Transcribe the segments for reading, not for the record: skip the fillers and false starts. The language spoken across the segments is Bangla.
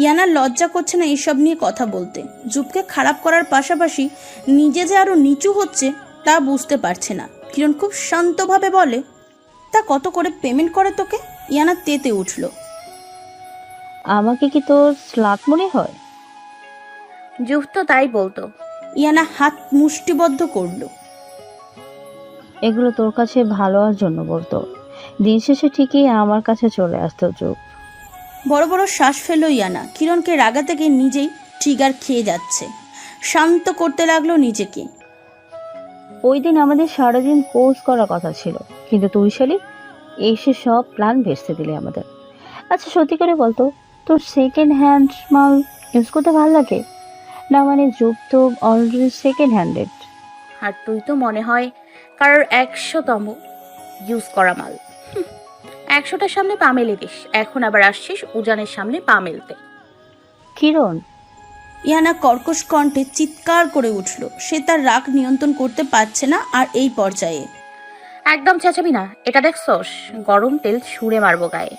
ইয়ানার লজ্জা করছে না এসব নিয়ে কথা বলতে। জুবকে খারাপ করার পাশাপাশি নিজে যে আরো নিচু হচ্ছে তা বুঝতে পারছে না। কিরণ খুব শান্তভাবে বলে, তা কত করে পেমেন্ট করে তোকে? ইয়ানা তেতে উঠল। আমাকে কি তোর স্লাট মনে হয়? জুফ তো তাই বলতো। ইয়ানা হাত মুষ্টিবদ্ধ করল। এগুলো তোর কাছে ভালো হওয়ার জন্য বলতো, দিন শেষে ঠিকই আমার কাছে চলে আসতো চুপ। বড় বড় শ্বাস ফেলল ইয়ানা। কিরণকে রাগা থেকে নিজেই ট্রিগার খেয়ে যাচ্ছে। শান্ত করতে লাগলো নিজেকে। ওই দিন আমাদের সারাদিন কোর্স করার কথা ছিল, কিন্তু তুই শালি এসে সব প্ল্যান ভেস্তে দিলি আমাদের। আচ্ছা সত্যি করে বলতো, তোর সেকেন্ড হ্যান্ড মাল ইউজ করতে ভালো লাগে না? মানে যুগ তো অলরেডি সেকেন্ড হ্যান্ডেড। আর তুই তো মনে হয় কারোর 100তম ইউজ করা মাল। 100টার সামনে পা মেলে দিস, এখন আবার আসছিস উজানের সামনে পা মেলতে। কিরণ, ইয়ানা কর্কশ কণ্ঠে চিৎকার করে উঠল। সে তার রাগ নিয়ন্ত্রণ করতে পারছে না আর এই পর্যায়ে। একদম চেঁচাবি না, এটা দেখছস? গরম তেল ছুঁড়ে মারবো গায়ে।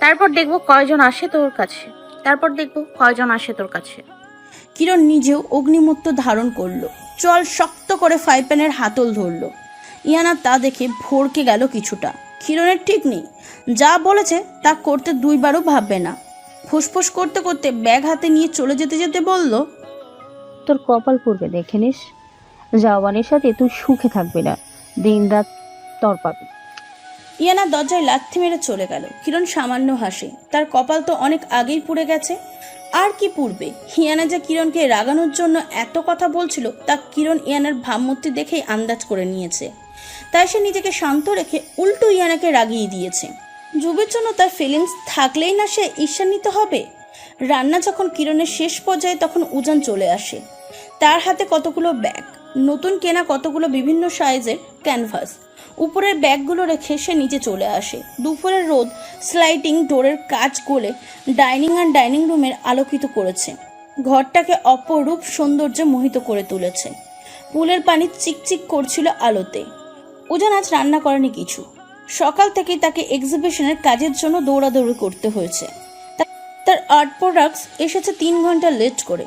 তারপর দেখবো কয়জন আসে তোর কাছে। কিরণ নিজেও অগ্নিমূর্ত ধারণ করলো। চল শক্ত করে ফ্রাই প্যানের হাতল ধরল। ইয়ানা তা দেখে ভড়কে গেল কিছুটা। কিরণের ঠিক নেই, যা বলেছে তা করতে দুইবারও ভাববে না। ফুসফুস করতে করতে ব্যাগ হাতে নিয়ে চলে যেতে যেতে বলল, তোর কপাল পূর্বে দেখে নিস, জওয়ানের সাথে তুই সুখে থাকবি না, দিন রাত তর পাবি। ইয়ানা দরজায় লাথি মেরে চলে গেল। কিরণ সামান্য হাসে। তার কপাল তো অনেক আগেই পুড়ে গেছে। আর কি পুড়বে? ইয়ানা যে কিরণকে রাগানোর জন্য এত কথা বলছিল তা কিরণ ইয়ানার ভাবমূর্তি দেখেই আন্দাজ করে নিয়েছে। তাই সে নিজেকে শান্ত রেখে উল্টো ইয়ানাকে রাগিয়ে দিয়েছে। যুবের জন্য তার ফিলিংস থাকলেই না সে ঈর্ষান্বিত হবে। রান্না যখন কিরণের শেষ পর্যায়ে তখন উজান চলে আসে। তার হাতে কতগুলো ব্যাগ, নতুন কেনা কতগুলো বিভিন্ন সাইজের ক্যানভাস। উপরের ব্যাগগুলো রেখে সে নিচে চলে আসে। দুপুরের রোদ স্লাইডিং ডোরের কাচ গলে ডাইনিং আর ডাইনিং রুমের আলোকিত করেছে। ঘরটাকে অপরূপ সৌন্দর্যে মোহিত করে তুলেছে। পুলের পানি চিকচিক করছিল আলোতে। উজান আজ রান্না করেনি কিছু। সকাল থেকেই তাকে এক্সিবিশনের কাজের জন্য দৌড়াদৌড়ি করতে হয়েছে। তার আর্ট প্রোডাক্টস এসেছে 3 ঘন্টা লেট করে।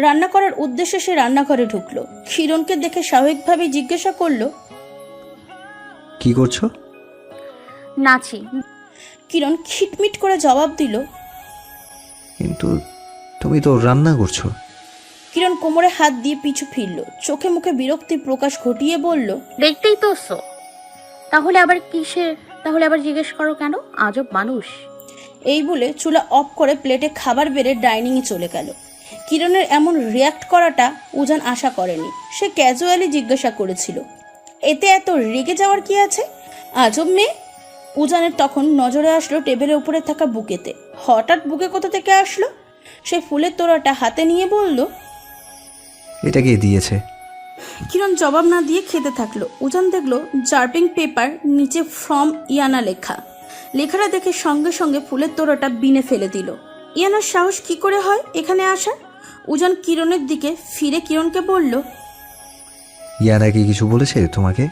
রান্না করার উদ্দেশ্যে সে রান্নাঘরে ঢুকলো। কিরণকে দেখে স্বাভাবিকভাবেই জিজ্ঞাসা করলো, কি করছো? নাচি। কিরণ খিটমিট করে জবাব দিল, কিন্তু তুমি তো রান্না করছো। কিরণ কোমরে হাত দিয়ে পিছু ফিরল। চোখে মুখে বিরক্তি প্রকাশ ঘটিয়ে বলল, দেখতেই তো সো। তাহলে আবার জিজ্ঞেস করো কেন? আজব মানুষ। এই বলে চুলা অফ করে প্লেটে খাবার বেড়ে ডাইনিংয়ে চলে গেল। কিরণের এমন রিয়াক্ট করাটা উজান আশা করেনি। সে ক্যাজুয়ালি জিজ্ঞাসা করেছিল, এতে এত রেগে যাওয়ার কি আছে? আজব মেয়ে। উজানের তখন নজরে আসলো টেবিলের উপরে থাকা বুকেতে। হঠাৎ বুকে কোথা থেকে আসলো? সে ফুলের তোড়াটা হাতে নিয়ে বলল, এটা কে দিয়েছে? কিরণ জবাব না দিয়ে খেতে থাকলো। উজান দেখলো জার্পিং পেপার, নিচে ফ্রম ইয়ানা লেখা। লেখাটা দেখে সঙ্গে সঙ্গে ফুলের তোড়াটা বিনে ফেলে দিল। ইয়ানার সাহস কি করে হয় এখানে আসার? উজান কিরণের দিকে ফিরে কিরণকে বলল, ইয়ানা কি কিছু বলেছে তোমাকে?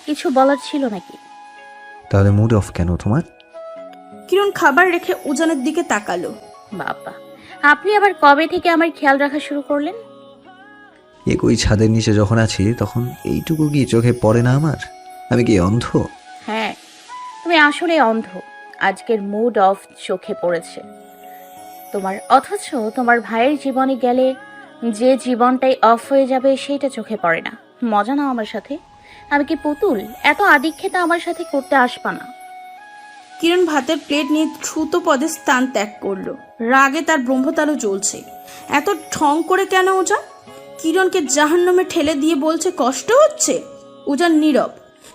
কিছু বলার ছিল নাকি? তাহলে মুড অফ কেন তোমার? কিরণ খাবার রেখে উজানের দিকে তাকালো। বাবা, আপনি আবার কবে থেকে আমার খেয়াল রাখা শুরু করলেন? একই ছাদের নিচে যখন আছি তখন এইটুকু কি চোখে পড়ে না আমার? আমি কি অন্ধ? হ্যাঁ, তুমি আসলে অন্ধ। আজকের মুড অফ চোখে পড়েছে তোমার, অথচ তোমার ভাইয়ের জীবনে গেলে যে জীবনটাই অফ হয়ে যাবে সেইটা চোখে পড়ে না। মজা নাও আমার সাথে। আমি কি পুতুল? এত আদিক্ষেতা আমার সাথে করতে আসবা না। কিরণ ভাতের প্লেট নিয়ে দ্রুত পদে স্থান ত্যাগ করলো। রাগে তার ব্রহ্মতালু জ্বলছে। এত ঠং করে কেন উজান? কিরণকে জাহান্নামে ঠেলে দিয়ে বলছে কষ্ট হচ্ছে। উজান নীরব।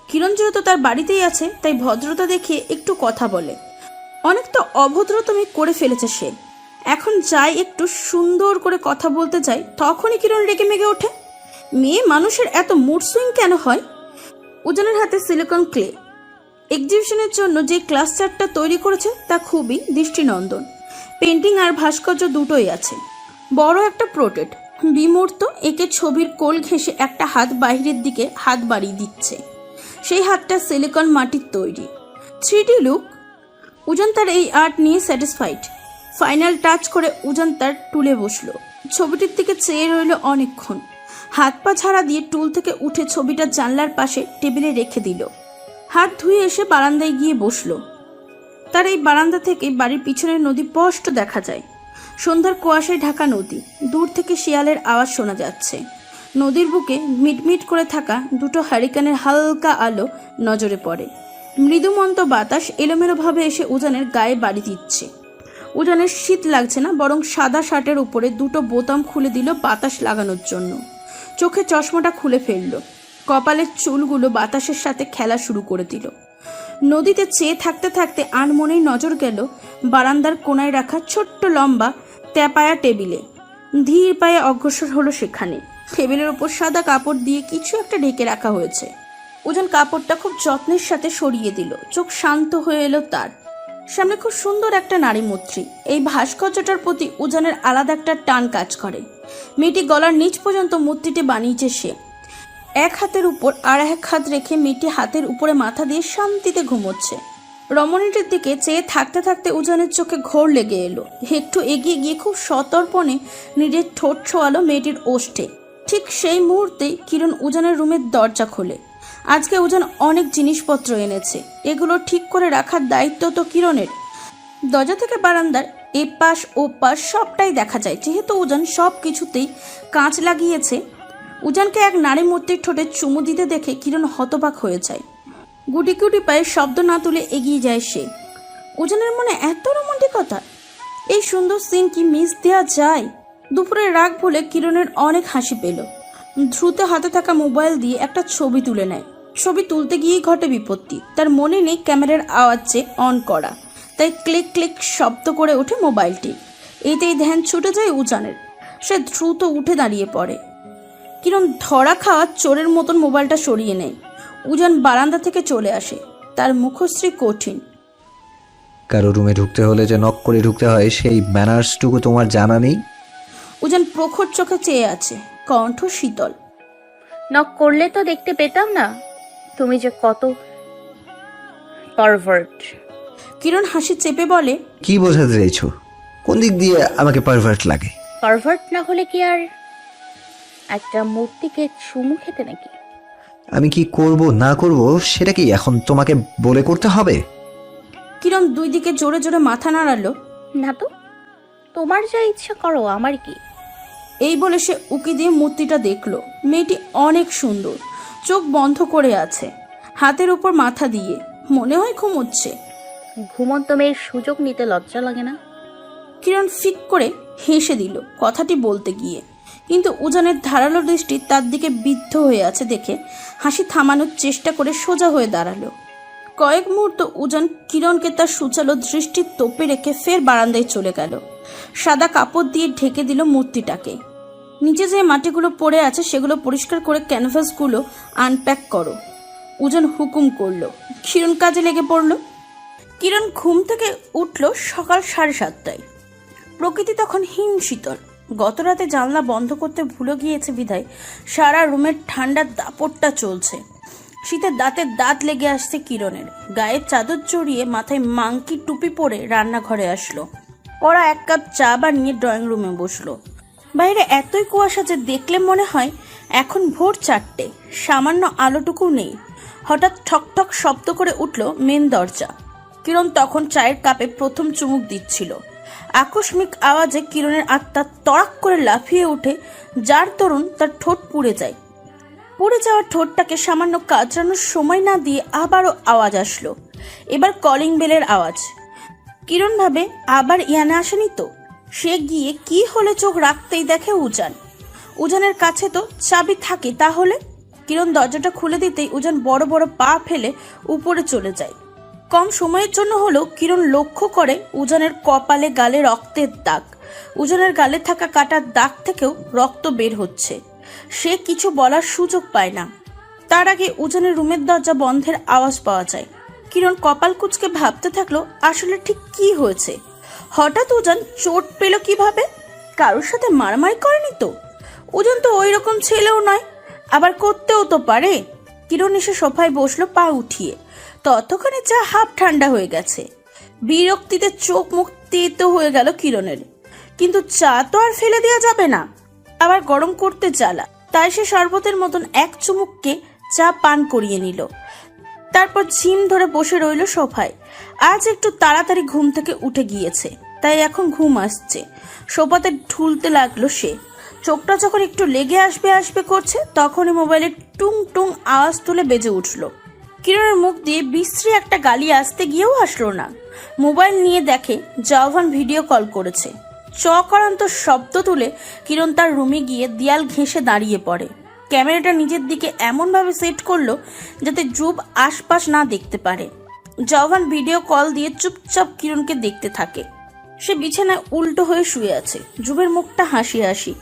কিরণ যেহেতু তার বাড়িতেই আছে তাই ভদ্রতা দেখিয়ে একটু কথা বলে। অনেক তো অভদ্রতামি করে ফেলেছে সে। এখন যাই একটু সুন্দর করে কথা বলতে চাই তখনই কিরণ রেগে মেগে ওঠে। মেয়ে মানুষের এত মুড সুইং কেন হয়? উজানের হাতে সিলিকন ক্লে। এক্সিবিশনের জন্য যে ক্লাস চার্টটা তৈরি করেছে তা খুবই দৃষ্টিনন্দন। পেন্টিং আর ভাস্কর্য দুটোই আছে। বড় একটা প্রোটেট বিমূর্ত একে ছবির কোল ঘেঁষে একটা হাত বাইরের দিকে হাত বাড়িয়ে দিচ্ছে। সেই হাতটা সিলিকন মাটির তৈরি। 3D look. উজান তার এই আর্ট নিয়ে স্যাটিসফাইড। ফাইনাল টাচ করে উজান তার টুলে বসলো। ছবিটির দিকে চেয়ে রইল অনেকক্ষণ। হাত পা ঝাড়া দিয়ে টুল থেকে উঠে ছবিটা জানলার পাশে টেবিলে রেখে দিল। হাত ধুয়ে এসে বারান্দায় গিয়ে বসলো। তার এই বারান্দা থেকে বাড়ির পিছনের নদী স্পষ্ট দেখা যায়। সন্ধ্যার কুয়াশায় ঢাকা নদী, দূর থেকে শিয়ালের আওয়াজ শোনা যাচ্ছে। নদীর বুকে মিটমিট করে থাকা দুটো হারিকেনের হালকা আলো নজরে পড়ে। মৃদুমন্ত বাতাস এলোমেলোভাবে এসে উজানের গায়ে বাড়ি দিচ্ছে। উজানের শীত লাগছে না, বরং সাদা শার্টের উপরে দুটো বোতাম খুলে দিল বাতাস লাগানোর জন্য। চোখে চশমাটা খুলে ফেলল। কপালের চুলগুলো বাতাসের সাথে খেলা শুরু করে দিল। নদীতে চেয়ে থাকতে থাকতে আনমনেই নজর গেল বারান্দার কোনায় রাখা ছোট্ট লম্বা ট্যাপায়া টেবিলে। ধীর পায়ে অগ্রসর হলো সেখানে। টেবিলের উপর সাদা কাপড় দিয়ে কিছু একটা ঢেকে রাখা হয়েছে। উজান কাপড়টা খুব যত্নের সাথে সরিয়ে দিল। চোখ শান্ত হয়ে এলো তার। সামনে খুব সুন্দর একটা নারী মূর্তি। এই ভাস্কর্যটার প্রতি উজানের আলাদা একটা টান কাজ করে। মেয়েটি গলার নিচ পর্যন্ত মূর্তিটি বানিয়েছে সে। এক হাতের উপর আর এক হাত রেখে মেয়েটি হাতের উপরে মাথা দিয়ে শান্তিতে ঘুমোচ্ছে। রমণীটির দিকে চেয়ে থাকতে থাকতে উজানের চোখে ঘোর লেগে এলো। একটু এগিয়ে গিয়ে খুব সতর্পণে নিজের ঠোঁট ছোঁয়ালো মেয়েটির ওষ্ঠে। ঠিক সেই মুহূর্তেই কিরণ উজানের রুমের দরজা খোলে। আজকে উজান অনেক জিনিসপত্র এনেছে, এগুলো ঠিক করে রাখার দায়িত্ব তো কিরণের। দরজা থেকে বারান্দার এপাশ ওপাশ সবটাই দেখা যায়। যেহেতু উজান সব কিছুতেই কাঁচ লাগিয়েছে, উজানকে এক নারী মূর্তির ঠোঁটে চুমু দিতে দেখে কিরণ হতবাক হয়ে যায়। গুটি গুটি পায়ে শব্দ না তুলে এগিয়ে যায় সে। উজানের মনে এত রোমান্টিকতা! এই সুন্দর সিন কি মিস দেওয়া যায়? দুপুরের রাগ বলে কিরণের অনেক হাসি পেল। দ্রুত হাতে থাকা মোবাইল দিয়ে একটা ছবি তুলে নেয়। ছবি তুলতে গিয়েই ঘটে বিপত্তি। তার মনে নেই ক্যামেরার আওয়াজ যে অন করা, তাই ক্লিক ক্লিক শব্দ করে ওঠে মোবাইলটি। এতেই ধ্যান ছুটে যায় উজানের। সে দ্রুত উঠে দাঁড়িয়ে পড়ে। কিরণ ধরা খাওয়া চোরের মতন মোবাইলটা সরিয়ে নেয়। উজান বারান্দা থেকে চলে আসে। তার মুখশ্রী কঠিন। কারো রুমে ঢুকতে হলে যে নক করে ঢুকতে হয়, সেই ম্যানার্সটুকু তোমার জানা নেই? উজান প্রখর চোখে চেয়ে আছে, কণ্ঠ শীতল। নক করলে তো দেখতে পেতাম না তুমি যে কত পারভার্ট। কিরণ হাসি চেপে বলে, কি বোঝাতে চাইছো? কোন দিক দিয়ে আমাকে পারভার্ট লাগে? পারভার্ট না হলে কি আর একটা মূর্তিকে চুমু খেতে নাকি? আমি কি করব না করব সেটা কি এখন তোমাকে বলে করতে হবে? কিরণ দুই দিকে জোরে জোরে মাথা নাড়ালো। না তো, তোমার যা ইচ্ছা করো, আমার কি। এই বলে সে উকি দিয়ে মূর্তিটা দেখলো। মেয়েটি অনেক সুন্দর, চোখ বন্ধ করে আছে, হাতের উপর মাথা দিয়ে, মনে হয় ঘুমোচ্ছে। ঘুমন্ত মেয়ের সুযোগ নিতে লজ্জা লাগে না? কিরণ ফিক করে হেসে দিল কথাটি বলতে গিয়ে, কিন্তু উজানের ধারালো দৃষ্টি তার দিকে বিদ্ধ হয়ে আছে দেখে হাসি থামানোর চেষ্টা করে সোজা হয়ে দাঁড়ালো। কয়েক মুহূর্ত উজান কিরণকে তার সুচালো দৃষ্টির তোপে রেখে ফের বারান্দায় চলে গেল। সাদা কাপড় দিয়ে ঢেকে দিল মূর্তিটাকে। নিচে যে মাটিগুলো পড়ে আছে সেগুলো পরিষ্কার করে ক্যানভাসগুলো আনপ্যাক করো, উজান হুকুম করলো। কিরণ কাজে লেগে পড়ল। কিরণ ঘুম থেকে উঠল সকাল 7:30টায়। প্রকৃতি তখন হিম শীতল। গত রাতে জানলা বন্ধ করতে ভুলে গিয়েছে বিধায় সারা রুমের ঠান্ডার দাপটটা চলছে। শীতে দাঁতের দাঁত লেগে আসছে কিরণের। গায়ে চাদর জড়িয়ে মাথায় মাংকি টুপি পরে রান্নাঘরে আসলো। ওরা 1 কাপ চা বানিয়ে ড্রয়িং রুমে বসলো। বাইরে এতই কুয়াশা যে দেখলে মনে হয় এখন ভোর 4টে, সামান্য আলোটুকু নেই। হঠাৎ ঠক ঠক শব্দ করে উঠল মেন দরজা। কিরণ তখন চায়ের কাপে প্রথম চুমুক দিচ্ছিল। আকস্মিক আওয়াজে কিরণের আত্মা তড়াক করে লাফিয়ে ওঠে, যার দরুন তার ঠোঁট পুড়ে যায়। পুড়ে যাওয়া ঠোঁটটাকে সামান্য কাচড়ানোর সময় না দিয়ে আবারও আওয়াজ আসলো। এবার কলিং বেলের আওয়াজ। কিরণ ভাবে আবার ইয়ানা আসেনি তো। সে গিয়ে কি হলে চোখ রাখতেই দেখে উজানের কাছে তো চাবি থাকে। তাহলে কিরণ দরজাটা খুলে দিতেই উজান বড় বড় পা ফেলে উপরে চলে যায়। কম সময়ের জন্য হলেও কিরণ লক্ষ্য করে উজানের কপালে গালে রক্তের দাগ। উজানের গালে থাকা কাটার দাগ থেকেও রক্ত বের হচ্ছে। সে কিছু বলার সুযোগ পায় না। তার আগে উজানের রুমের দরজা বন্ধের আওয়াজ পাওয়া যায়। কিরণ কপাল কুঁচকে ভাবতে থাকলো আসলে ঠিক কি হয়েছে। হঠাৎ উজান চোট পেল কিভাবে? কারোর সাথে মারামারি করেনি তো। উজান তো ওই রকম ছেলেও নয়, আবার করতেও তো পারে। কিরণ এসে সোফায় বসলো পা উঠিয়ে। ততক্ষণে চা হাফ ঠান্ডা হয়ে গেছে। বিরক্তিতে চোখ মুখ তেতো হয়ে গেল কিরণের। কিন্তু চা তো আর ফেলে দেওয়া যাবে না, আবার গরম করতে জ্বালা। তাই সে শরবতের মতন এক চুমুককে চা পান করিয়ে নিল। তারপর ঝিম ধরে বসে রইল সোফায়। আজ একটু তাড়াতাড়ি ঘুম থেকে উঠে গিয়েছে, তাই এখন ঘুম আসছে। সোফাতে ঢুলতে লাগলো সে। চোখটা যখন একটু লেগে আসবে আসবে করছে, তখনই মোবাইলে টুং টুং আওয়াজ তুলে বেজে উঠল। কিরণের মুখ দিয়ে বিশ্রী একটা গালি আসতে গিয়েও আসলো না। মোবাইল নিয়ে দেখে জাওভান ভিডিও কল করেছে। চকরান্ত শব্দ তুলে কিরণ তার রুমে গিয়ে দেয়াল ঘেঁষে দাঁড়িয়ে পড়ে। ক্যামেরাটা নিজের দিকে এমনভাবে সেট করলো যাতে যুব আশপাশ না দেখতে পারে। জাওভান ভিডিও কল দিয়ে চুপচাপ কিরণকে দেখতে থাকে। সে বিছানায় উল্টো হয়ে শুয়ে আছে, যুবের মুখটা হাসি হাসি।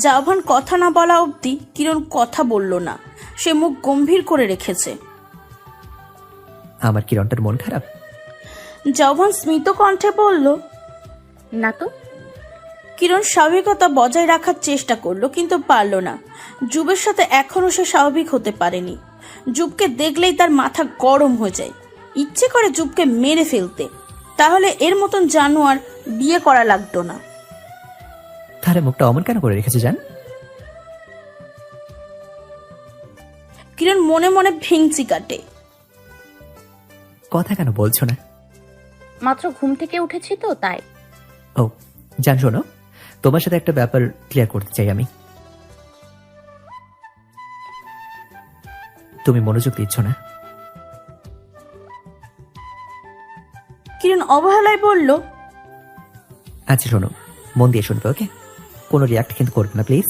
জাওভান কথা না বলা অবধি কিরণ কথা বলল না, সে মুখ গম্ভীর করে রেখেছে। আমার কিরণটার মন খারাপ? জাওভান স্মিত কণ্ঠে বলল, না তো। কিরণ স্বাভাবিকতা বজায় রাখার চেষ্টা করলো, কিন্তু পারল না। যুবের সাথে এখনো সে স্বাভাবিক হতে পারেনি। যুবকে দেখলেই তার মাথা গরম হয়ে যায়, ইচ্ছে করে যুবকে মেরে ফেলতে। তাহলে এর মতন জানোয়ার বিয়ে করা লাগতো না। তাহলে মুখটা অমন কেন করে রেখেছে জান? কিরণ মনে মনে ভেঙচি কাটে। কথা কেন বলছো না? মাত্র ঘুম থেকে উঠেছি তো তাই। ও জান, শোনো, তোমার সাথে একটা ব্যাপার ক্লিয়ার করতে চাই আমি। তুমি মনোযোগ দিচ্ছ না। কিরণ অবহেলায় বলল, আচ্ছা শোনো, মন দিয়ে শুনবে, ওকে? কোনো রিয়াক্ট কিন্তু করবে না প্লিজ।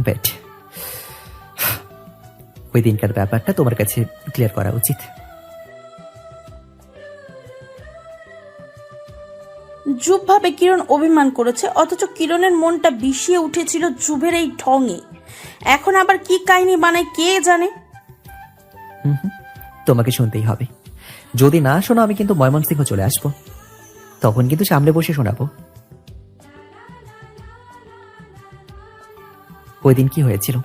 বেট, ওই দিনকার ব্যাপারটা তোমার কাছে ক্লিয়ার করা উচিত। যুব ভাবে কিরণ অভিমান করেছে, অথচ কিরণের মনটা বিষিয়ে উঠেছিল যুবের এই ঢঙে। এখন আবার কি কাহিনী বানায় কে জানে। তোমাকে শুনতেই হবে। যদি না শোনো আমি কিন্তু ময়মনসিংহ চলে আসবো, তখন কিন্তু সামনে বসে শোনাবো। ওই দিন কি হয়েছিল?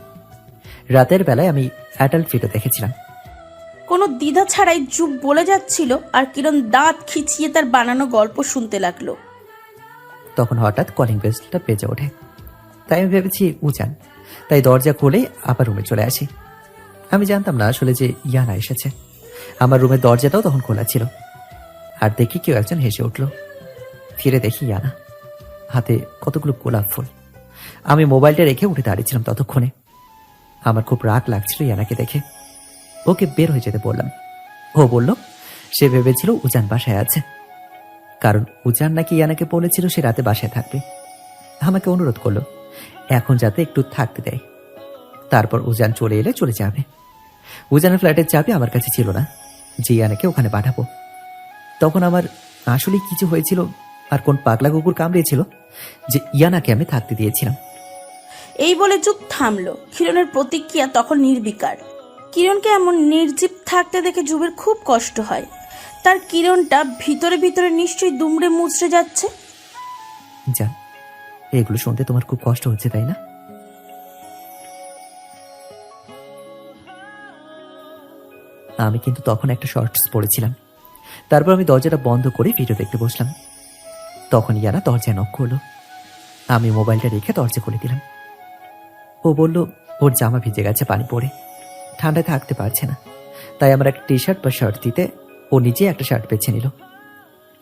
রাতের বেলায় আমি অ্যাডাল্ট ভিডিও দেখেছিলাম। কোনো দ্বিধা ছাড়াই যুব বলে যাচ্ছিল, আর কিরণ দাঁত খিচিয়ে তার বানানো গল্প শুনতে লাগলো। তখন হঠাৎ কলিং বেলটা বেজে ওঠে, তাই আমি ভেবেছি উজান, তাই দরজা খুলে আবার রুমে চলে আসি। আমি জানতাম না আসলে যে ইয়ানা এসেছে। আমার রুমের দরজাটাও তখন খোলা ছিল। আর দেখি কেউ একজন হেসে উঠল। ফিরে দেখি ইয়ানা, হাতে কতগুলো গোলাপ ফুল। আমি মোবাইলটা রেখে উঠে দাঁড়িয়েছিলাম ততক্ষণে। আমার খুব রাগ লাগছিল ইয়ানাকে দেখে। ওকে বের হয়ে যেতে বললাম। ও বলল সে ভেবেছিল উজান বাসায় আছে, কারণ উজান নাকি ইয়ানাকে বলেছিল সে রাতে বাসায় থাকবে। আমাকে অনুরোধ করলো এখন যাতে একটু থাকতে দেয়, তারপর উজান চলে এলে চলে যাবে। উজানের ফ্ল্যাটের চাবি আমার কাছে ছিল না যে ইয়ানাকে ওখানে পাঠাবো। তখন আমার আসলে কিছু হয়েছিল, আর কোন পাগলা কুকুর কামড়িয়েছিল যে ইয়ানাকে আমি থাকতে দিয়েছিলাম। এই বলে যুব থামলো। কিরণের প্রতিক্রিয়া তখন নির্বিকার। কিরণকে এমন নির্জীব থাকতে দেখে যুবের খুব কষ্ট হয়। তার কিরণটা ভিতরে ভিতরে নিশ্চয়ই দুমড়ে মুচড়ে যাচ্ছে। জান, এগুলো শুনতে তোমার খুব কষ্ট হচ্ছে তাই না? আমি কিন্তু তখন একটা শর্টস পড়েছিলাম। তারপর আমি দরজাটা বন্ধ করে ভিডিও দেখতে বসলাম। তখন ইয়ানা দরজায় নক করলো। আমি মোবাইলটা রেখে দরজা খুলে দিলাম। ও বলল ওর জামা ভিজে গেছে পানি পড়ে, ঠান্ডায় থাকতে পারছে না, তাই আমার একটা টি শার্ট বা শার্ট দিতে ও নিজে একটা শার্ট বেছে নিল।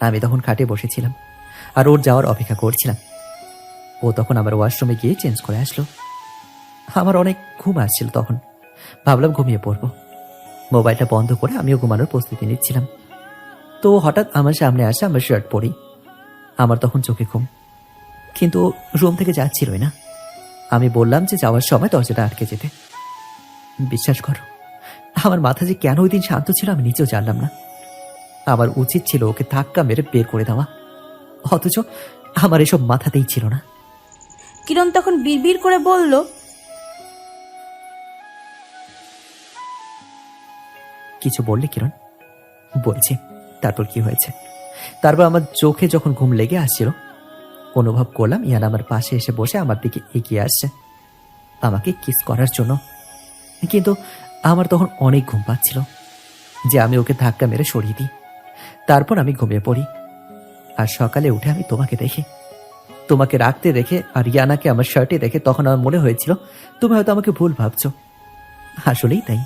আমি তখন খাটে বসেছিলাম আর ওর যাওয়ার অপেক্ষা করছিলাম। ও তখন আমার ওয়াশরুমে গিয়ে চেঞ্জ করে আসলো। আমার অনেক ঘুম আসছিল, তখন ভাবলাম ঘুমিয়ে পড়বো। মোবাইলটা বন্ধ করে আমিও ঘুমানোর প্রস্তুতি নিচ্ছিলাম। তো হঠাৎ আমার সামনে আসে আমার শার্ট পরি। আমার তখন চোখে ঘুম, কিন্তু রুম থেকে যাচ্ছিলই না। আমি বললাম যে যাওয়ার সময় দরজাটা আটকে যেতে। বিশ্বাস করো, আমার মাথা যে কেন ওই দিন শান্ত ছিল আমি নিজেও জানলাম না। আমার উচিত ছিল ওকে ধাক্কা মেরে বের করে দেওয়া, অথচ আমার এসব মাথাতেই ছিল না। কিরণ তখন বিড়বিড় করে বলল, কিছু বললে কিরণ? বলছি, তারপর কি হয়েছে? তারপর আমার চোখে যখন ঘুম লেগে আসছিল, অনুভব করলাম ইয়ানা আমার পাশে এসে বসে আমার দিকে এগিয়ে আসছে আমাকে কিস করার জন্য। কিন্তু আমার তখন অনেক ঘুম পাচ্ছিল। যে আমি ওকে ধাক্কা মেরে সরিয়ে দিই। তারপর আমি ঘুমিয়ে পড়ি। আর সকালে উঠে আমি তোমাকে দেখি, তোমাকে রাখতে দেখে আর ইয়ানাকে আমার শার্টে দেখে তখন আমার মনে হয়েছিল তুমি হয়তো আমাকে ভুল ভাবছো। আসলেই তাই।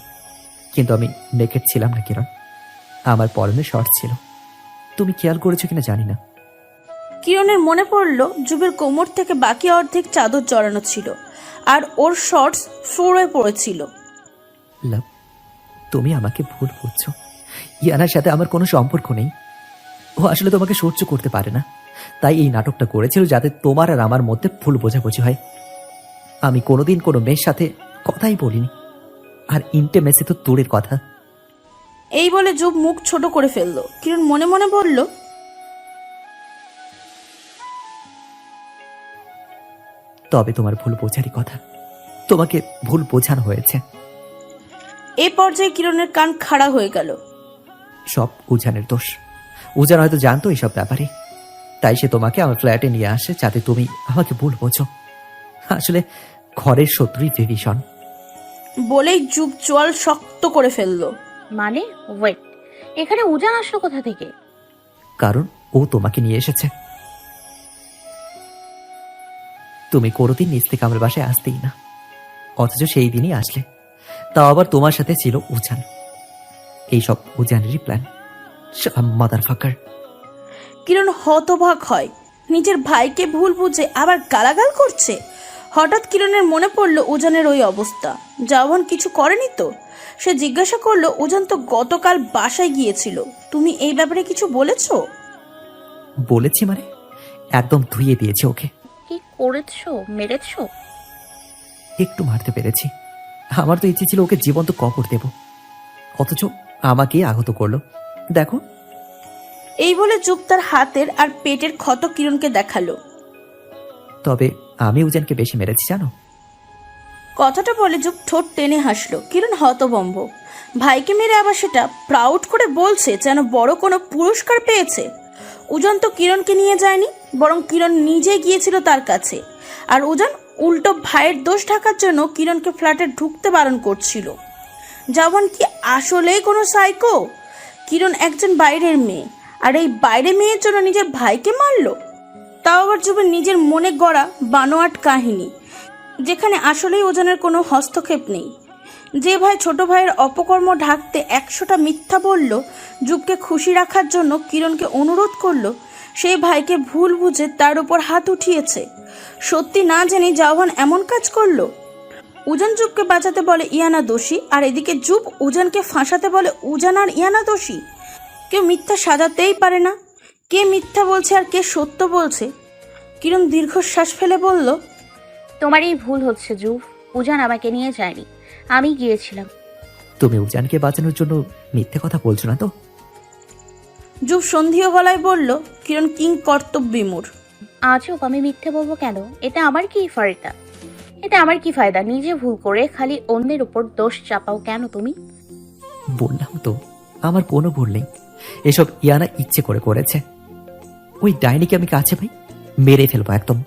কিন্তু আমি নেকেড ছিলাম না কিরণ, আমার পরনে শর্ট ছিল। তুমি খেয়াল করেছো কিনা জানি না। কিরণের মনে পড়ল যুবের কোমর থেকে বাকি অর্ধেক চাদর জড়ানো ছিল আর ওর শর্টস ফ্লোরে পড়েছিল। লাভ, তুমি আমাকে ভুল বুঝছো। ইয়ানার সাথে আমার কোনো সম্পর্ক নেই। ও আসলে তোমাকে সহ্য করতে পারে না, তাই এই নাটকটা করেছিল যাতে তোমার আর আমার মধ্যে ভুল বোঝাবুঝি হয়। আমি কোনোদিন কোনো মেয়ের সাথে কথাই বলিনি, আর ইন্টিমেসি তো দূরের কথা। এই বলে যুব মুখ ছোট করে ফেললো। কিরণ মনে মনে বলল, তবে তোমার ভুল বোঝারই কথা, তোমাকে ভুল বোঝানো হয়েছে। এই পর্যায়ে কিরণের কান খাড়া হয়ে গেল। সব উজানের দোষ। উজান হয়তো জানতো এইসব ব্যাপারে, তাই সে তোমাকে আমার ফ্ল্যাটে নিয়ে আসে যাতে তুমি আমাকে ভুল বোঝো। আসলে ঘরের শত্রুই বিভীষণ। বলেই যুব চোয়াল শক্ত করে ফেললো। মানে ওয়েট, এখানে উজান আসলো কোথা থেকে? কারণ ও তোমাকে নিয়ে এসেছে। তুমি কোনোদিন নিজ থেকে আমার বাসায় আসতেই না, অথচ সেই দিনই আসলে, তাও আবার তোমার সাথে ছিল উজান। এইসব উজানেরই প্ল্যান। মাদারফাকার। কিরণ হতবাক হয়, নিজের ভাইকে ভুল বুঝে আবার গালাগাল করছে। হঠাৎ কিরণের মনে পড়ল উজানের ওই অবস্থা। জাওয়ান কিছু করেনি তো? সে জিজ্ঞাসা করলো, উজান তো গতকাল বাসায় গিয়েছিল, তুমি এই ব্যাপারে কিছু বলেছো? বলেছি মানে? একদম ধুইয়ে দিয়েছে ওকে। কি করেছো? মেরেছো? একটু মারতে পেরেছি। আমার তো ইচ্ছে ছিল ওকে জীবন্ত কবর দেব, অথচ আমাকে আহত করলো। দেখো। এই বলে যুব তার হাতের আর পেটের ক্ষত কিরণকে দেখালো। তবে আমি উজানকে বেশি মেরেছি জানো। কথাটা বলে যুব ঠোঁট টেনে হাসলো। কিরণ হতভম্ব। ভাইকে মেরে আবার সেটা প্রাউড করে বলছে যেন বড় কোনো পুরস্কার পেয়েছে। উজান তো কিরণকে নিয়ে যায়নি, বরং কিরণ নিজে গিয়েছিল তার কাছে। আর উজান উল্টো ভাইয়ের দোষ ঢাকার জন্য কিরণকে ফ্ল্যাটে ঢুকতে বারণ করছিল। জাওয়ান কি আসলেই কোনো সাইকো? কিরণ একজন বাইরের মেয়ে, আর এই বাইরে মেয়ের জন্য নিজের ভাইকে মারলো। তাও আবার যুবের নিজের মনে গড়া বানোয়াট কাহিনী, যেখানে আসলেই উজানের কোনো হস্তক্ষেপ নেই। যে ভাই ছোট ভাইয়ের অপকর্ম ঢাকতে 100টা মিথ্যা বলল, যুবকে খুশি রাখার জন্য কিরণকে অনুরোধ করলো, সেই ভাইকে ভুল বুঝে তার উপর হাত উঠিয়েছে। সত্যি না জেনে জাওয়ান এমন কাজ করলো। উজান যুবকে বাঁচাতে বলে ইয়ানা দোষী, আর এদিকে যুব উজানকে ফাঁসাতে বলে উজান আর ইয়ানা দোষী। কেউ মিথ্যা সাজাতেই পারে না। কে মিথ্যা বলছে আর কে সত্য বলছে? কিরণ দীর্ঘশ্বাস ফেলে বলল, তোমারই ভুল হচ্ছে যুব। উজান আমাকে নিয়ে যায়নি, আমি গিয়েছিলাম। তুমি উজানকে বাঁচানোর জন্য মিথ্যে কথা বলছো না তো? যুব সন্ধিও গলায় বলল। কিরণ কিং কর্তব্যমূর। আজব, আমি মিথ্যে বলবো কেন? এটা আমার কি ফায়দা? এটা আমার কি ফায়দা? নিজে ভুল করে খালি অন্যের উপর দোষ চাপাও কেন তুমি? বললাম তো আমার কোনো ভুল নেই। এসব ইয়ানা ইচ্ছে করে করেছে। ওই ডাইনিকে আমি কাছে পাই, মেরে ফেলবো একদম।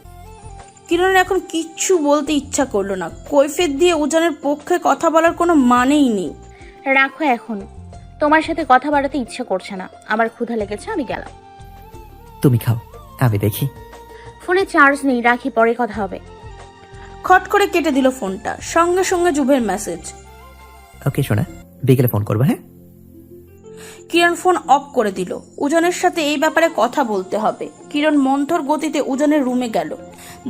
কিরণের এখন কিচ্ছু বলতে ইচ্ছা করলো না। কৈফিয়ত দিয়ে উজানের পক্ষে কথা বলার কোনো মানেই নেই। রাখো এখন, তোমার সাথে কথা বাড়াতে ইচ্ছা করছে না। আমার ক্ষুধা লেগেছে, আমি গেলাম। তুমি খাও, আমি দেখি। ফোনে চার্জ নেই, রাখি, পরে কথা হবে। খট করে কেটে দিল ফোনটা। সঙ্গে সঙ্গে যুবের মেসেজ। ওকে শোনা, বিকেলে ফোন করবো। হ্যাঁ। কিরণ ফোন অফ করে দিল। উজানের সাথে এই ব্যাপারে কথা বলতে হবে। কিরণ মন্থর গতিতে উজানের রুমে গেল,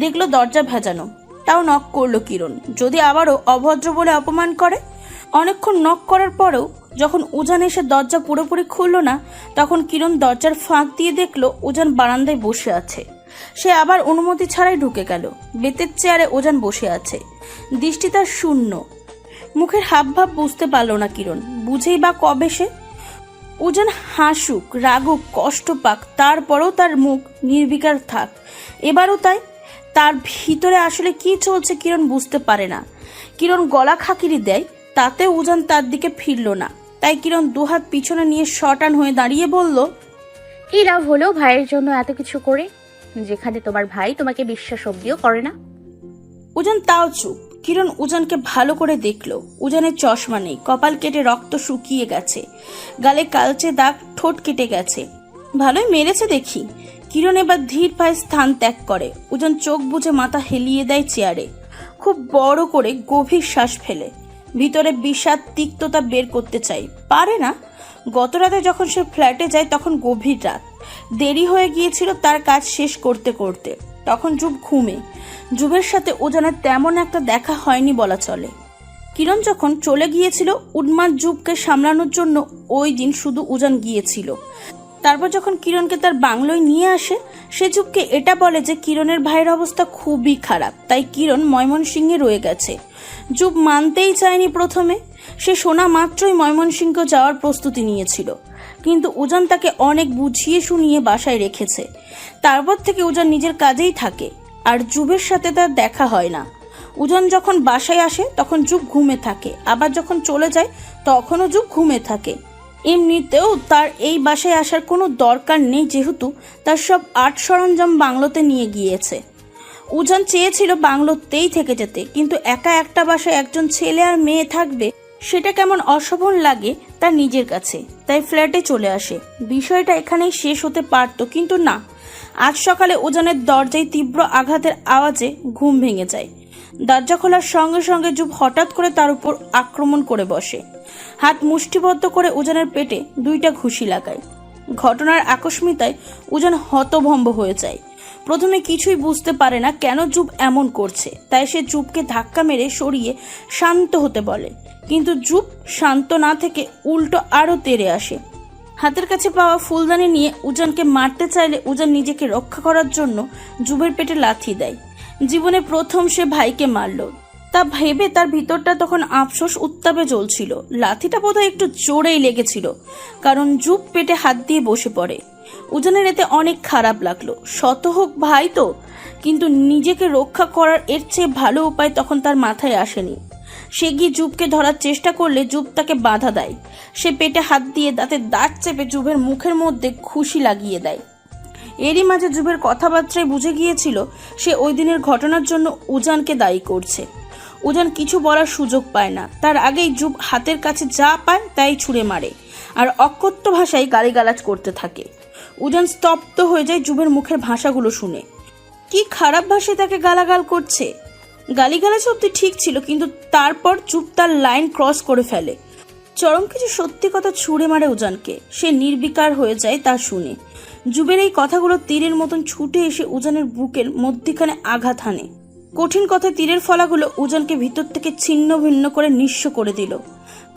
দেখলো দরজা ভেজানো। তাও নক করলো কিরণ, যদি আবারও অভদ্র বলে অপমান করে। অনেকক্ষণ নক করার পরেও যখন উজান এসে দরজা পুরোপুরি খুললো না, তখন কিরণ দরজার ফাঁক দিয়ে দেখলো উজান বারান্দায় বসে আছে। সে আবার অনুমতি ছাড়াই ঢুকে গেল। বেতের চেয়ারে উজান বসে আছে, দৃষ্টি তার শূন্য। মুখের হাবভাব বুঝতে পারল না কিরণ, বুঝেই বা কবে সে। উজান হাসুক, রাগুক, কষ্ট পাক, তারপরেও তার মুখ নির্বিকার থাক। এবারও তাই। তার ভিতরে আসলে কি চলছে কিরণ বুঝতে পারে না। কিরণ গলা খাকিরি দেয়, তাতে উজান তার দিকে ফিরল না। তাই কিরণ দুহাত পিছনে নিয়ে শটান হয়ে দাঁড়িয়ে বলল, কি লাভ হলো ভাইয়ের জন্য এত কিছু করে, যেখানে তোমার ভাই তোমাকে বিশ্বাস অব্দিও করে না? উজান তাও চুপ। কিরণ উজানকে ভালো করে দেখলো। উজানের চশমা নেই, কপাল কেটে রক্ত শুকিয়ে গেছে, গালে কালচে দাগ, ঠোঁট কেটে গেছে। ভালোই মেরেছে দেখি। কিরণ এবার ধীর পায়ে স্থান ত্যাগ করে। উজান চোখ বুজে মাথা হেলিয়ে দেয় চেয়ারে, খুব বড় করে গভীর শ্বাস ফেলে। ভিতরে বিষাদ তিক্ততা বের করতে চাই, পারে না। গত রাতে যখন সে ফ্ল্যাটে যায় তখন গভীর রাত, দেরি হয়ে গিয়েছিল তার কাজ শেষ করতে করতে। তখন যুব ঘুমে। যুবের সাথে উজানের তেমন একটা দেখা হয়নি বলা চলে। কিরণ যখন চলে গিয়েছিল উন্মাদ যুবকে সামলানোর জন্য ওই দিন শুধু উজান গিয়েছিল। তারপর যখন কিরণকে তার বাংলোয় নিয়ে আসে, সে যুবকে এটা বলে যে কিরণের ভাইয়ের অবস্থা খুবই খারাপ, তাই কিরণ ময়মনসিংহে রয়ে গেছে। যুব মানতেই চায়নি প্রথমে। সে শোনা মাত্রই ময়মনসিংহ যাওয়ার প্রস্তুতি নিয়েছিল, কিন্তু উজান তাকে অনেক বুঝিয়ে শুনিয়ে বাসায় রেখেছে। তারপর থেকে উজান নিজের কাজেই থাকে, আর যুবের সাথে তার দেখা হয় না। উজান যখন বাসায় আসে তখন যুব ঘুমে থাকে, আবার যখন চলে যায় তখনও যুব ঘুমে থাকে। এমনিতেও তার এই বাসায় আসার কোনো দরকার নেই, যেহেতু তার সব আর্ট সরঞ্জাম বাংলোতে নিয়ে গিয়েছে। উজান চেয়েছিল বাংলোতেই থেকে যেতে, কিন্তু একা একটা বাসায় একজন ছেলে আর মেয়ে থাকবে সেটা কেমন অশোভন লাগে তার নিজের কাছে, তাই ফ্ল্যাটে চলে আসে। বিষয়টা এখানেই শেষ হতে পারত, কিন্তু না। আজ সকালে উজানের দরজায় তীব্র আঘাতের আওয়াজে ঘুম ভেঙে যায়। দরজা খোলার সঙ্গে সঙ্গে যুব হঠাৎ করে তার উপর আক্রমণ করে বসে। হাত মুষ্টিবদ্ধ করে উজানের পেটে 2টা ঘুষি লাগায়। ঘটনার আকস্মিকতায় উজান হতভম্ব হয়ে যায়। প্রথমে কিছুই বুঝতে পারে না কেন যুব এমন করছে, তাই সে যুবকে ধাক্কা মেরে সরিয়ে শান্ত হতে বলে, কিন্তু যুব শান্ত না থেকে উল্টো আরো তেড়ে আসে। হাতের কাছে পাওয়া ফুলদানি নিয়ে উজানকে মারতে চাইলে উজান নিজেকে রক্ষা করার জন্য যুবের পেটে লাথি দেয়। জীবনে প্রথম সে ভাইকে মারল, তা ভেবে তার ভিতরটা তখন আফসোস উত্তাপে জ্বলছিল। লাথিটা বোধহয় একটু জোরেই লেগেছিল, কারণ যুব পেটে হাত দিয়ে বসে পড়ে। উজানের এতে অনেক খারাপ লাগলো। শত হোক ভাই তো, কিন্তু নিজেকে রক্ষা করার এর চেয়ে ভালো উপায় তখন তার মাথায় আসেনি। সে গিয়ে যুবকে ধরার চেষ্টা করলে যুব তাকে বাধা দেয়। সে পেটে হাত দিয়ে দাঁতে দাঁত চেপে যুবের মুখের মধ্যে ঘুষি লাগিয়ে দেয়। এরই মাঝে যুবের কথাবার্তায় বুঝে গিয়েছিল সে ওই দিনের ঘটনার জন্য উজানকে দায়ী করছে। উজান কিছু বলার সুযোগ পায় না, তার আগেই যুব হাতের কাছে যা পায় তাই ছুঁড়ে মারে, আর অকথ্য ভাষায় গালিগালাজ করতে থাকে। উজান স্তব্ধ হয়ে যায় যুবের মুখের ভাষাগুলো শুনে। কি খারাপ ভাষায় তাকে গালাগাল করছে। গালিগালাজ অব্দি ঠিক ছিল, কিন্তু তারপর যুব তার লাইন ক্রস করে ফেলে। চরম কিছু সত্যি কথা ছুঁড়ে মারে উজানকে। সে নির্বিকার হয়ে যায় তা শুনে। যুবের এই কথাগুলো তীরের মতন ছুটে এসে উজানের বুকের মধ্যিখানে আঘাত হানে। কঠিন কথায় তীরের ফলাগুলো উজানকে ভিতর থেকে ছিন্ন ভিন্ন করে নিঃস্ব করে দিল।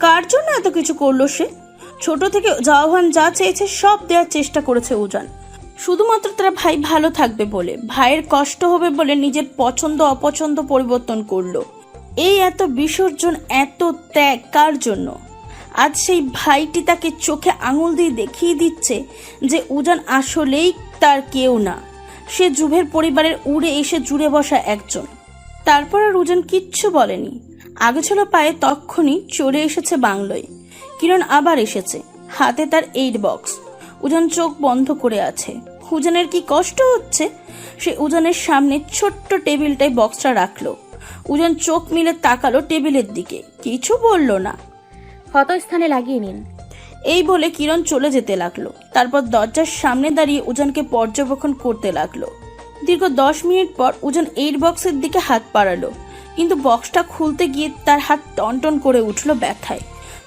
কার জন্য এত কিছু করলো সে? ছোট থেকে জাওহান যা চেয়েছে সব দেওয়ার চেষ্টা করেছে উজান, শুধুমাত্র তার ভাই ভালো থাকবে বলে, ভাইয়ের কষ্ট হবে বলে নিজের পছন্দ অপছন্দ পরিবর্তন করলো। এই এত বিসর্জন, এত ত্যাগ কার জন্য? আজ সেই ভাইটি তাকে চোখে আঙুল দিয়ে দেখিয়ে দিচ্ছে যে উজান আসলেই তার কেউ না, সে যুবের পরিবারের উড়ে এসে জুড়ে বসা একজন। তারপর আর উজান কিচ্ছু বলেনি। আগে ছিল পায়ে তক্ষুনি চলে এসেছে বাংলোয়। কিরণ আবার এসেছে, হাতে তার 8 বক্স। উজান চোখ বন্ধ করে আছে। উজানের কি কষ্ট হচ্ছে। সে উজানের সামনে ছোট্ট টেবিলটায় বক্সটা রাখলো। উজান চোখ মিলে তাকালো টেবিলের দিকে, কিছু বলল না। ক্ষত স্থানে লাগিয়ে নিন, এই বলে কিরণ চলে যেতে লাগলো। তারপর দরজার সামনে দাঁড়িয়ে উজানকে পর্যবেক্ষণ করতে লাগলো। দীর্ঘ 10 মিনিট পর উজান 8 বক্সের দিকে হাত বাড়ালো, কিন্তু বক্সটা খুলতে গিয়ে তার হাত টনটন করে উঠলো ব্যথায়।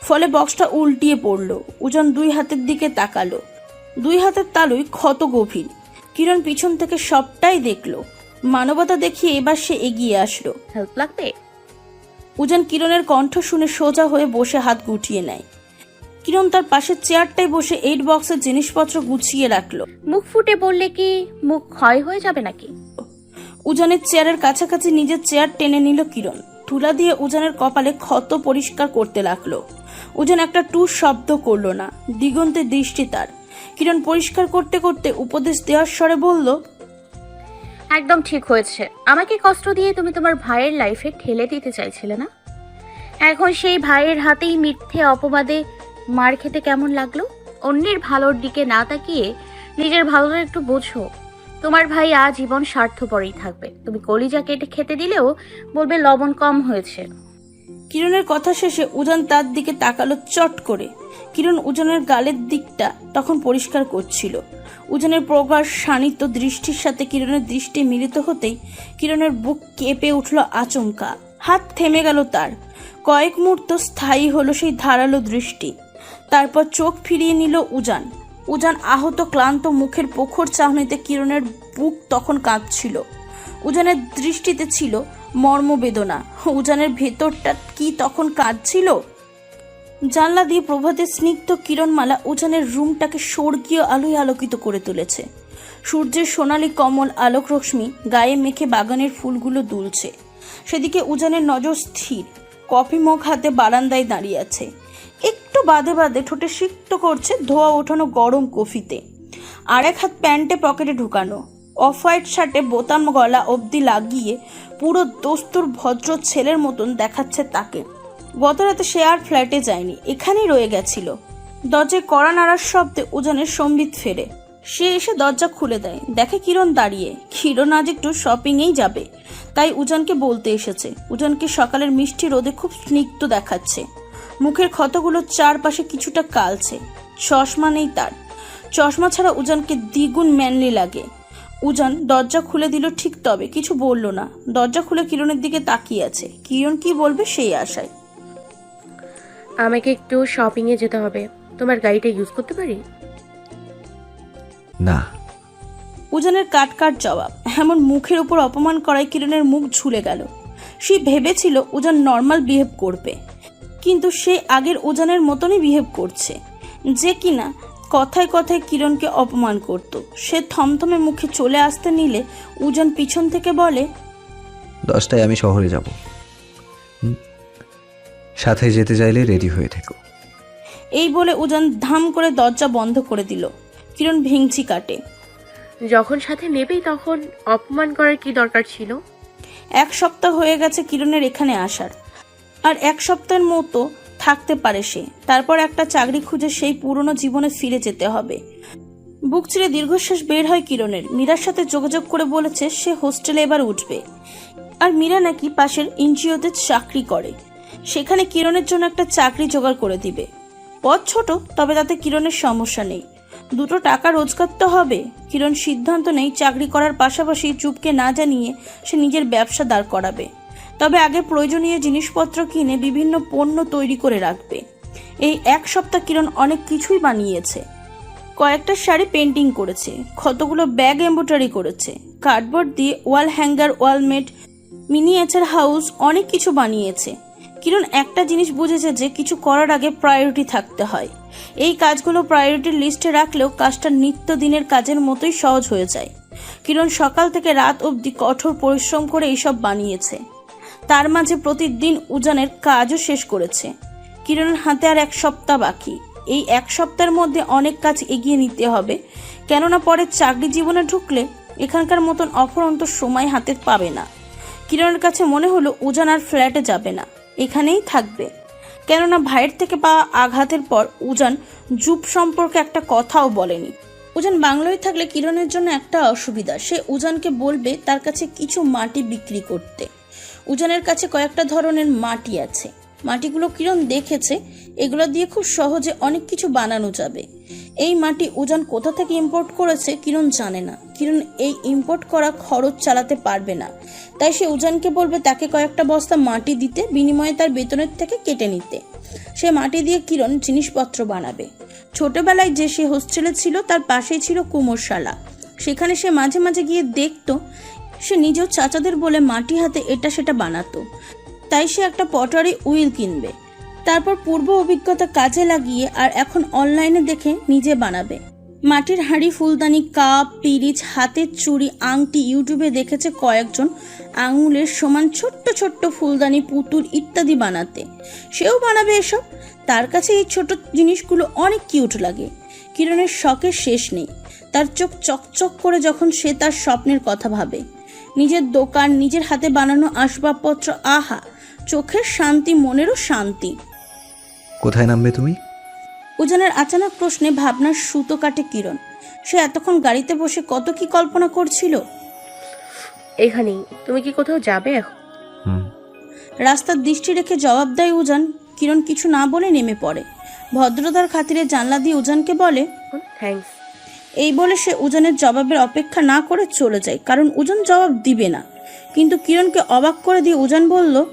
ফলে বক্সটা উল্টিয়ে পড়লো। উজান 2 হাতের দিকে তাকালো। 2 হাতের তালুই ক্ষত গভীর। কিরণ পিছন থেকে সবটাই দেখলো। মানবতা দেখিয়ে এবার সে এগিয়ে আসলো। হেল্প লাগবে? উজান কিরণের কণ্ঠ শুনে সোজা হয়ে বসে হাত গুটিয়ে নেয়। কিরণ তার পাশের চেয়ারটায় বসে 8 বক্সের জিনিসপত্র গুছিয়ে রাখলো। মুখ ফুটে বললে কি মুখ ক্ষয় হয়ে যাবে নাকি? উজানের চেয়ারের কাছাকাছি নিজের চেয়ার টেনে নিল কিরণ। তুলা দিয়ে উজানের কপালে ক্ষত পরিষ্কার করতে লাগলো। উজান একটা টুস শব্দ করলো না। দিগন্তে দৃষ্টি তার। কিরণ পরিষ্কার করতে করতে উপদেশ দেওয়ার স্বরে বলল, একদম ঠিক হয়েছে। আমাকে কষ্ট দিয়ে তুমি তোমার ভাইয়ের লাইফে ঠেলে দিতে চাইছিলে না? এখন সেই ভাইয়ের হাতেই মিথ্যে অপবাদে মার খেতে কেমন লাগলো? অন্যের ভালোর দিকে না তাকিয়ে নিজের ভালোটা একটু বোঝো। তোমার ভাই আজীবন স্বার্থপরই থাকবে। তুমি কলিজা কেটে খেতে দিলেও বলবে লবণ কম হয়েছে। কিরণের কথা শেষে উজান তার দিকে তাকালো চট করে। কিরণ উজানের গালের দিকটা তখন পরিষ্কার করছিল। উজানের প্রগাঢ় শানিত দৃষ্টির সাথে কিরণের দৃষ্টি মিলিত হতেই কিরণের বুক কেঁপে উঠল আচমকা। হাত থেমে গেল তার। কয়েক মুহূর্ত স্থায়ী হলো সেই ধারালো দৃষ্টি। তারপর চোখ ফিরিয়ে নিল উজান। উজান আহত ক্লান্ত মুখের প্রখর চাহনিতে কিরণের বুক তখন কাঁপছিল। উজানের দৃষ্টিতে ছিল মর্মবেদনা। উজানের ভেতরটা কি তখন কাঁদছিল? জানলা দিয়ে প্রভাতের স্নিগ্ধ কিরণমালা উজানের রুমটাকে স্বর্গীয় আলোয় আলোকিত করে তুলেছে। সূর্যের সোনালী কমল আলোক রশ্মি গায়ে মেখে বাগানের ফুলগুলো দুলছে। সেদিকে উজানের নজর স্থির। কফি মগ হাতে বারান্দায় দাঁড়িয়ে আছে। একটু বাদে বাদে ঠোঁটে সিক্ত করছে ধোয়া ওঠানো গরম কফিতে। আর এক হাত প্যান্টে পকেটে ঢুকানো। অফ হোয়াইট শার্টে বোতাম গলা অবধি লাগিয়ে পুরো দস্তুর ভদ্র ছেলের মতন দেখাচ্ছে তাকে। গত রাতে সে আর ফ্ল্যাটে যায়নি, এখানেই রয়ে গেছিল। দরজায় কড়া নাড়ার শব্দে উজানের সম্বিত ফেরে। সে এসে দরজা খুলে দেয়। দেখে কিরণ দাঁড়িয়ে। কিরণ আজ একটু শপিংয়েই যাবে, তাই উজানকে বলতে এসেছে। উজানকে সকালের মিষ্টি রোদে খুব স্নিগ্ধ দেখাচ্ছে। মুখের ক্ষতগুলো চারপাশে কিছুটা কালছে। চশমা নেই তার। চশমা ছাড়া উজানকে দ্বিগুণ ম্যানলি লাগে। উজান দরজা খুলে দিল ঠিক, তবে কিছু বলল না। দরজা খুলে কিরণের দিকে তাকিয়ে আছে। কিরণ কি বলবে সেই আশায়। আমাকে একটু শপিংয়ে যেতে হবে, তোমার গাড়িটা ইউজ করতে পারি? না। উজানের কাট কাট জবাব। এমন মুখের উপর অপমান করায় কিরণের মুখ ঝুলে গেল। সে ভেবেছিল উজান নর্মাল বিহেভ করবে, কিন্তু সে আগের উজানের মতনই বিহেভ করছে, যে কিনা কথায় কথায় কিরণকে অপমান করত। সে থমথমে মুখে চলে আসতে নিলে উজান পিছন থেকে বলে, 10টায় আমি শহরে যাব, সাথে যেতে চাইলে রেডি হয়ে থেকো। এই বলে উজান ধাম করে দরজা বন্ধ করে দিল। কিরণ ভেঙচি কাটে। যখন সাথে নেবেই তখন অপমান করার কি দরকার ছিল? 1 সপ্তাহ হয়ে গেছে কিরণের এখানে আসার, আর 1 সপ্তাহের মতো থাকতে পারে সে। তারপর একটা চাকরি খুঁজে সেই পুরনো জীবনে ফিরে যেতে হবে। বুক চিরে দীর্ঘশ্বাস বের হয় কিরণের। মীরার সাথে যোগাযোগ করে বলেছে সে হোস্টেলে এবার উঠবে। আর মীরা নাকি পাশের এনজিওতে চাকরি করে, সেখানে কিরণের জন্য একটা চাকরি জোগাড় করে দিবে। পথ ছোট, তবে তাতে কিরণের সমস্যা নেই। 2 টাকা রোজগার তো হবে। কিরণ সিদ্ধান্ত নেই চাকরি করার পাশাপাশি চুপকে না জানিয়ে সে নিজের ব্যবসা দাঁড় করাবে। তবে আগে প্রয়োজনীয় জিনিসপত্র কিনে বিভিন্ন পণ্য তৈরি করে রাখবে। এই 1 সপ্তাহ কিরণ অনেক কিছুই বানিয়েছে। কয়েকটা শাড়ি পেন্টিং করেছে, কতগুলো ব্যাগ এমব্রয়ডারি করেছে, কার্ডবোর্ড দিয়ে ওয়াল হ্যাঙ্গার, ওয়ালমেট, মিনিয়েচার হাউস, অনেক কিছু বানিয়েছে। কিরণ একটা জিনিস বুঝেছে যে কিছু করার আগে প্রায়োরিটি থাকতে হয়। এই কাজগুলো প্রায়োরিটির লিস্টে রাখলেও কাজটা নিত্যদিনের কাজের মতোই সহজ হয়ে যায়। কিরণ সকাল থেকে রাত অবধি কঠোর পরিশ্রম করে এইসব বানিয়েছে। তার মাঝে প্রতিদিন উজানের কাজও শেষ করেছে। কিরণের হাতে আর 1 সপ্তাহ বাকি। এই 1 সপ্তাহের মধ্যে অনেক কাজ এগিয়ে নিতে হবে, কেননা পরে চাকরি জীবনে ঢুকলে এখানকার মতন অফুরন্ত সময় হাতে পাবে না। কিরণের কাছে মনে হলো উজান আর ফ্ল্যাটে যাবে না, এখানেই থাকবে। কেননা ভাইয়ের থেকে পাওয়া আঘাতের পর উজান জুপ সম্পর্কে একটা কথাও বলেনি। উজান বাংলোয় থাকলে কিরণের জন্য একটা অসুবিধা, সে উজানকে বলবে তার কাছে কিছু মাটি বিক্রি করতে। উজানের কাছে কয়েকটা ধরনের মাটি আছে। মাটিগুলো কিরণ দেখেছে, এগুলো দিয়ে খুব সহজে অনেক কিছু বানানো যাবে। এই মাটি উজান কোথা থেকে ইম্পোর্ট করেছে কিরণ জানে না। কিরণ এই ইম্পোর্ট করা খরচ চালাতে পারবে না, তাই সে উজানকে বলবে তাকে কয়েকটা বস্তা মাটি দিতে, বিনিময়ে তার বেতনের থেকে কেটে নিতে। সে মাটি দিয়ে কিরণ জিনিসপত্র বানাবে। ছোটবেলায় যে সে হোস্টেলে ছিল তার পাশেই ছিল কুমোরশালা। সেখানে সে মাঝে মাঝে গিয়ে দেখত। সে নিজেও চাচাদের বলে মাটি হাতে এটা সেটা বানাতো। তাই সে একটা পটারি উইল কিনবে, তারপর পূর্ব অভিজ্ঞতা কাজে লাগিয়ে আর এখন অনলাইনে দেখে নিজে বানাবে। মাটির হাঁড়ি, ফুলদানি, কাপ, পিরিচ, হাতের চুড়ি, আংটি ইউটিউবে দেখেছে কয়েকজন আঙুলের সমান ছোট্ট ছোট্ট ফুলদানি, পুতুল ইত্যাদি বানাতে। সেও বানাবে এসব। তার কাছে এই ছোট জিনিসগুলো অনেক কিউট লাগে। কিরণের শখের শেষ নেই। তার চোখ চকচক করে যখন সে তার স্বপ্নের কথা ভাবে। নিজের দোকান, নিজের হাতে বানানো আসবাবপত্র, আহা, চোখের শান্তি, মনেরও শান্তি। কোথায় নামবে তুমি? উজানের আচানক প্রশ্নে ভাবনার সুতো কাটে কিরণ। সে এতক্ষণ গাড়িতে বসে কত কি কল্পনা করছিল। এখানেই। তুমি কি কোথাও যাবে এখন? হুম। রাস্তার দৃষ্টি রেখে জবাব দেয় উজান। কিরণ কিছু না বলে নেমে পড়ে। ভদ্রতার খাতিরে জানলা দিয়ে উজানকে বলে, থ্যাঙ্কস। এই বলে সে উজানের জবাবের অপেক্ষা না করে চলে যায়, কারণ উজান জবাব দিবে না। কিন্তু কিরণকে অবাক করে দিয়ে উজান বলল,